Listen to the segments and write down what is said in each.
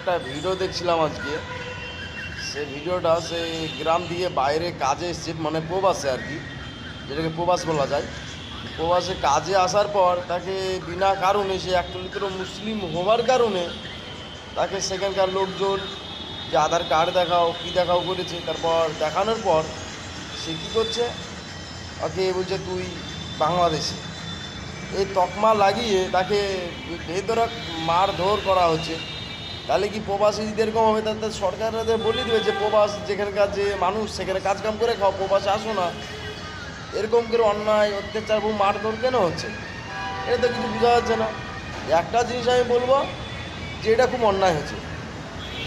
একটা ভিডিও দেখছিলাম আজকে। সে ভিডিওটা সে গ্রাম দিয়ে বাইরে কাজে এসছে, মানে প্রবাসে আর কি, যেটাকে প্রবাস বলা যায়। প্রবাসে কাজে আসার পর তাকে বিনা কারণে, সে একচল্লিশ মুসলিম হওয়ার কারণে তাকে সেখানকার লোকজন যে আধার কার্ড দেখাও কী দেখাও করেছে। তারপর দেখানোর পর সে কী করছে, ওকে বলছে তুই বাংলাদেশি। এই তকমা লাগিয়ে তাকে বেধড়ক মারধর করা হচ্ছে। তাহলে কি প্রবাসী যদি এরকম হবে, তাহলে সরকারদের বলে দেবে যে প্রবাস যেখানকার যে মানুষ সেখানে কাজকাম করে খাও, প্রবাসে আসো না। এরকম করে অন্যায় অত্যাচার মারধর কেন হচ্ছে? এটা তো কিছু বোঝা যাচ্ছে না। একটা জিনিস আমি বলবো যে এটা খুব অন্যায় হচ্ছে,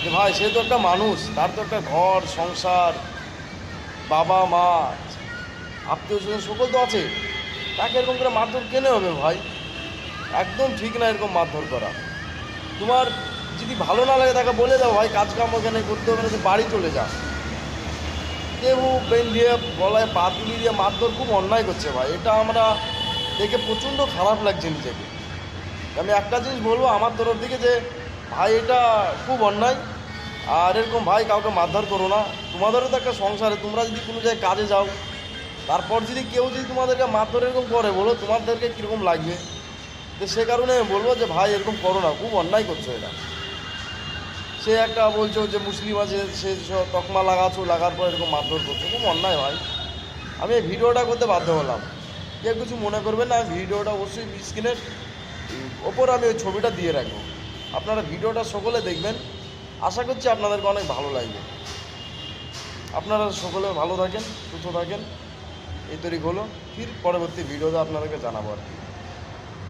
যে ভাই সে তো একটা মানুষ, তার তো একটা ঘর সংসার, বাবা মা, আত্মীয় স্বজন সকল তো আছে। তাকে এরকম করে মারধর কেন হবে ভাই? একদম ঠিক না এরকম মারধর করা। তোমার যদি ভালো না লাগে তাকে বলে দাও ভাই কাজ কাম ওখানে করতে হবে না, তুই বাড়ি চলে যা। কেউ পেন দিয়ে গলায় পা তুলি দিয়ে মারধর খুব অন্যায় করছে ভাই। এটা আমরা দেখে প্রচণ্ড খারাপ লাগছে নিজেকে। আমি একটা জিনিস বলবো আমার তরফ থেকে, যে ভাই এটা খুব অন্যায়। আর এরকম ভাই কাউকে মারধর করো না। তোমাদেরও তো একটা সংসারে, তোমরা যদি কোনো জায়গায় কাজে যাও, তারপর যদি কেউ যদি তোমাদেরকে মারধর এরকম করে, বলো তোমাদেরকে কীরকম লাগবে? তো সে কারণে আমি বলবো যে ভাই এরকম করো না, খুব অন্যায় করছো এটা। সে একটা বলছো যে মুসলিম আছে, সে তকমা লাগাচ্ছো, লাগার পর এরকম মারধর করছো, খুব অন্যায় ভাই। আমি এই ভিডিওটা করতে বাধ্য হলাম। কেউ কিছু মনে করবেন না, আমি ভিডিওটা অবশ্যই স্ক্রিনের ওপর আমি ওই ছবিটা দিয়ে রাখবো। আপনারা ভিডিওটা সকলে দেখবেন, আশা করছি আপনাদেরকে অনেক ভালো লাগবে। আপনারা সকলে ভালো থাকেন, সুস্থ থাকেন। এই তৈরি হলো, ফির পরবর্তী ভিডিওতে আপনাদেরকে জানাবো আর কি।